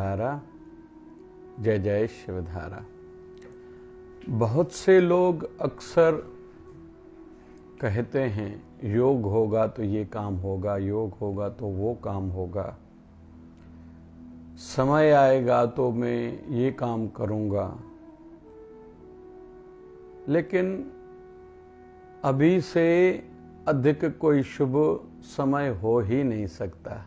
शिवधारा, जय जय शिवधारा। बहुत से लोग अक्सर कहते हैं योग होगा तो ये काम होगा, योग होगा तो वो काम होगा, समय आएगा तो मैं ये काम करूँगा। लेकिन अभी से अधिक कोई शुभ समय हो ही नहीं सकता।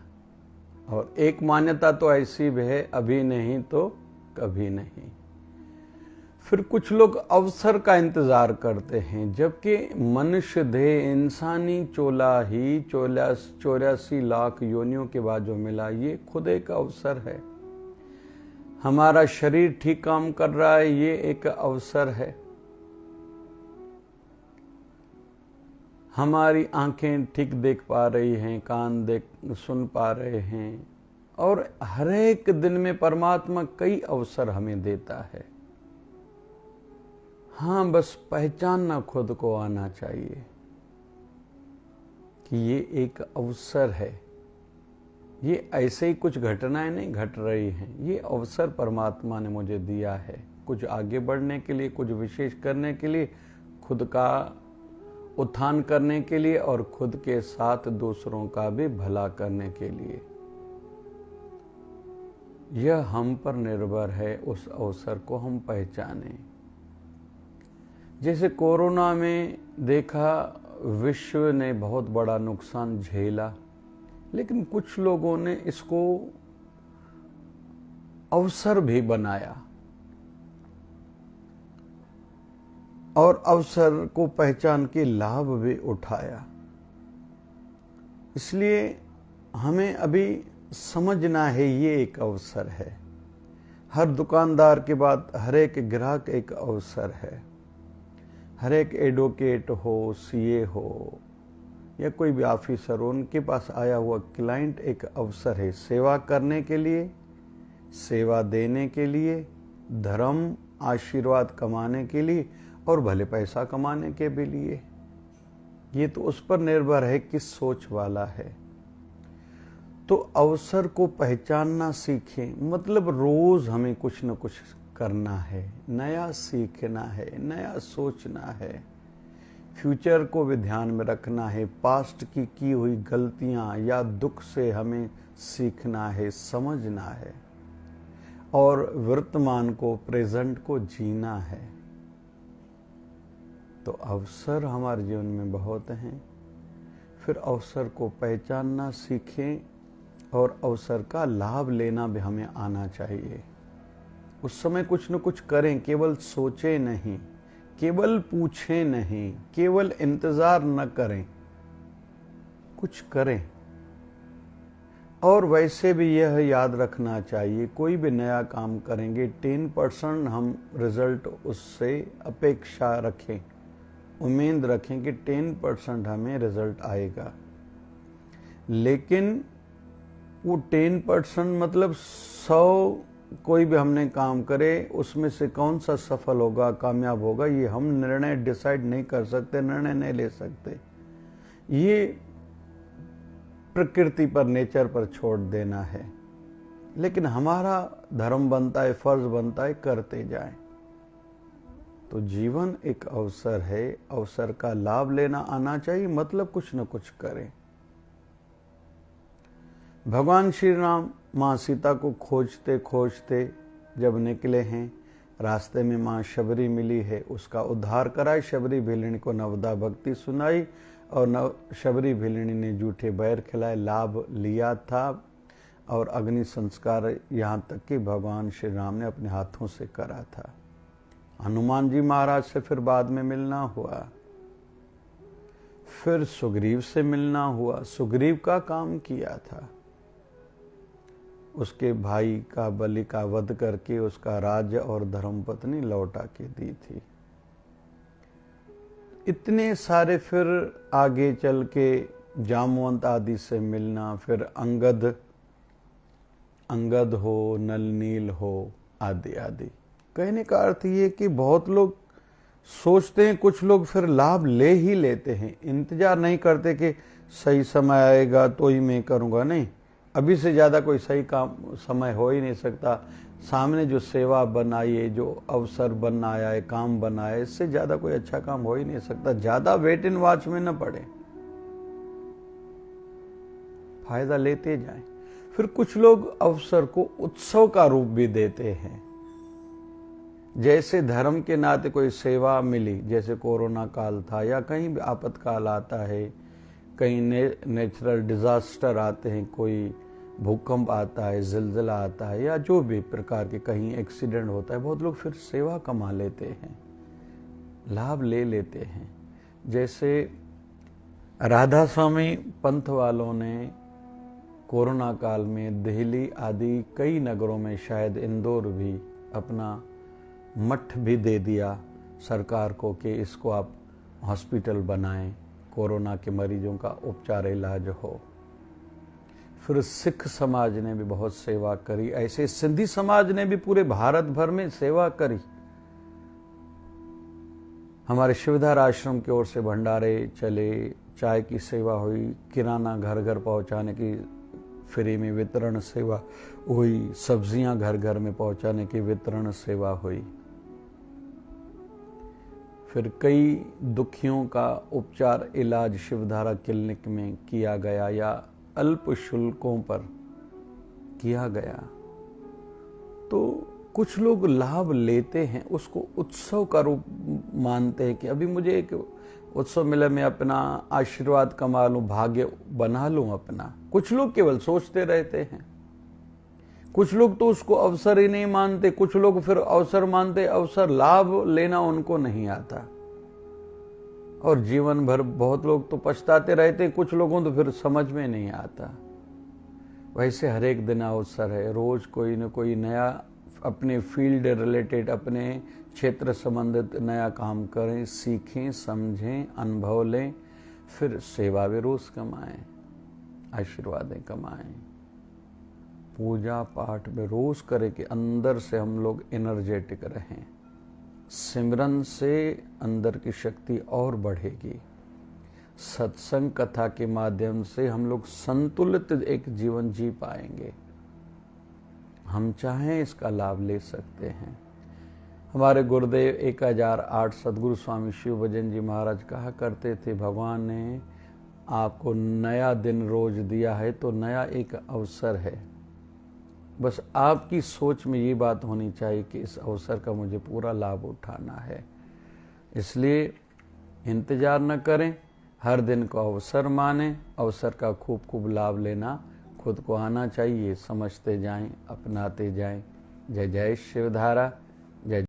और एक मान्यता तो ऐसी भी है, अभी नहीं तो कभी नहीं। फिर कुछ लोग अवसर का इंतजार करते हैं, जबकि मनुष्य देह इंसानी चोला ही 84 लाख योनियों के बाद जो मिला, ये खुद एक अवसर है। हमारा शरीर ठीक काम कर रहा है, ये एक अवसर है। हमारी आंखें ठीक देख पा रही हैं, कान सुन पा रहे हैं, और हर एक दिन में परमात्मा कई अवसर हमें देता है। हाँ, बस पहचानना खुद को आना चाहिए कि ये एक अवसर है। ये ऐसे ही कुछ घटनाएं नहीं घट रही हैं, ये अवसर परमात्मा ने मुझे दिया है, कुछ आगे बढ़ने के लिए, कुछ विशेष करने के लिए, खुद का उत्थान करने के लिए और खुद के साथ दूसरों का भी भला करने के लिए। यह हम पर निर्भर है, उस अवसर को हम पहचानें। जैसे कोरोना में देखा, विश्व ने बहुत बड़ा नुकसान झेला, लेकिन कुछ लोगों ने इसको अवसर भी बनाया और अवसर को पहचान के लाभ भी उठाया। इसलिए हमें अभी समझना है ये एक अवसर है। हर दुकानदार के बाद हर एक ग्राहक एक अवसर है। हर एक एडवोकेट हो, सीए हो या कोई भी ऑफिसर हो, उनके पास आया हुआ क्लाइंट एक अवसर है, सेवा करने के लिए, सेवा देने के लिए, धर्म आशीर्वाद कमाने के लिए और भले पैसा कमाने के भी लिए। ये तो उस पर निर्भर है किस सोच वाला है। तो अवसर को पहचानना सीखें, मतलब रोज हमें कुछ न कुछ करना है, नया सीखना है, नया सोचना है, फ्यूचर को भी ध्यान में रखना है। पास्ट की हुई गलतियां या दुख से हमें सीखना है, समझना है, और वर्तमान को, प्रेजेंट को जीना है। तो अवसर हमारे जीवन में बहुत हैं। फिर अवसर को पहचानना सीखें और अवसर का लाभ लेना भी हमें आना चाहिए। उस समय कुछ न कुछ करें, केवल सोचें नहीं, केवल पूछें नहीं, केवल इंतजार न करें, कुछ करें। और वैसे भी यह याद रखना चाहिए, कोई भी नया काम करेंगे 10% हम रिजल्ट उससे अपेक्षा रखें, उम्मीद रखें कि 10% हमें रिजल्ट आएगा। लेकिन वो 10% मतलब 100 कोई भी हमने काम करे, उसमें से कौन सा सफल होगा, कामयाब होगा, ये हम निर्णय डिसाइड नहीं कर सकते, निर्णय नहीं ले सकते। ये प्रकृति पर, नेचर पर छोड़ देना है। लेकिन हमारा धर्म बनता है, फर्ज बनता है, करते जाएं। तो जीवन एक अवसर है, अवसर का लाभ लेना आना चाहिए, मतलब कुछ न कुछ करें। भगवान श्री राम माँ सीता को खोजते खोजते जब निकले हैं, रास्ते में माँ शबरी मिली है, उसका उद्धार कराई। शबरी भिलनी को नवदा भक्ति सुनाई और शबरी भिलनी ने जूठे बैर खिलाए, लाभ लिया था। और अग्नि संस्कार यहाँ तक कि भगवान श्री राम ने अपने हाथों से करा था। हनुमान जी महाराज से फिर बाद में मिलना हुआ, फिर सुग्रीव से मिलना हुआ। सुग्रीव का काम किया था, उसके भाई का बलि का वध करके उसका राज्य और धर्मपत्नी लौटा के दी थी। इतने सारे, फिर आगे चल के जामवंत आदि से मिलना, फिर अंगद हो, नल नील हो, आदि आदि। कहने का अर्थ ये कि बहुत लोग सोचते हैं, कुछ लोग फिर लाभ ले ही लेते हैं, इंतजार नहीं करते कि सही समय आएगा तो ही मैं करूँगा। नहीं, अभी से ज़्यादा कोई सही काम समय हो ही नहीं सकता। सामने जो सेवा बनाई है, जो अवसर बन आया है, काम बना है, इससे ज़्यादा कोई अच्छा काम हो ही नहीं सकता। ज़्यादा वेट इन वॉच में न पड़े, फायदा लेते जाएं। फिर कुछ लोग अवसर को उत्सव का रूप भी देते हैं। जैसे धर्म के नाते कोई सेवा मिली, जैसे कोरोना काल था या कहीं भी आपातकाल आता है, कहीं नेचुरल डिजास्टर आते हैं, कोई भूकंप आता है, जिलजिला आता है, या जो भी प्रकार के कहीं एक्सीडेंट होता है, बहुत लोग फिर सेवा कमा लेते हैं, लाभ ले लेते हैं। जैसे राधा स्वामी पंथ वालों ने कोरोना काल में दिल्ली आदि कई नगरों में, शायद इंदौर भी, अपना मठ भी दे दिया सरकार को कि इसको आप हॉस्पिटल बनाएं, कोरोना के मरीजों का उपचार इलाज हो। फिर सिख समाज ने भी बहुत सेवा करी, ऐसे सिंधी समाज ने भी पूरे भारत भर में सेवा करी। हमारे शिवधार आश्रम की ओर से भंडारे चले, चाय की सेवा हुई, किराना घर घर पहुंचाने की फ्री में वितरण सेवा हुई, सब्जियां घर घर में पहुंचाने की वितरण सेवा हुई। फिर कई दुखियों का उपचार इलाज शिवधारा क्लिनिक में किया गया या अल्प शुल्कों पर किया गया। तो कुछ लोग लाभ लेते हैं, उसको उत्सव का रूप मानते हैं कि अभी मुझे एक उत्सव मिला, मैं अपना आशीर्वाद कमा लूं, भाग्य बना लूं अपना। कुछ लोग केवल सोचते रहते हैं, कुछ लोग तो उसको अवसर ही नहीं मानते, कुछ लोग फिर अवसर मानते, अवसर लाभ लेना उनको नहीं आता और जीवन भर बहुत लोग तो पछताते रहते, कुछ लोगों तो फिर समझ में नहीं आता। वैसे हर एक दिन अवसर है, रोज कोई न कोई नया अपने फील्ड रिलेटेड, अपने क्षेत्र संबंधित नया काम करें, सीखें, समझें, अनुभव लें, फिर सेवा भी रोज कमाएं, आशीर्वादें कमाएं, पूजा पाठ में रोज करें कि अंदर से हम लोग एनर्जेटिक रहें। सिमरन से अंदर की शक्ति और बढ़ेगी। सत्संग कथा के माध्यम से हम लोग संतुलित एक जीवन जी पाएंगे। हम चाहें इसका लाभ ले सकते हैं। हमारे गुरुदेव 1008 सदगुरु स्वामी शिव भजन जी महाराज कहा करते थे, भगवान ने आपको नया दिन रोज दिया है तो नया एक अवसर है। बस आपकी सोच में ये बात होनी चाहिए कि इस अवसर का मुझे पूरा लाभ उठाना है। इसलिए इंतजार न करें, हर दिन को अवसर मानें, अवसर का खूब खूब लाभ लेना खुद को आना चाहिए। समझते जाएं, अपनाते जाएं। जय जय शिवधारा। जय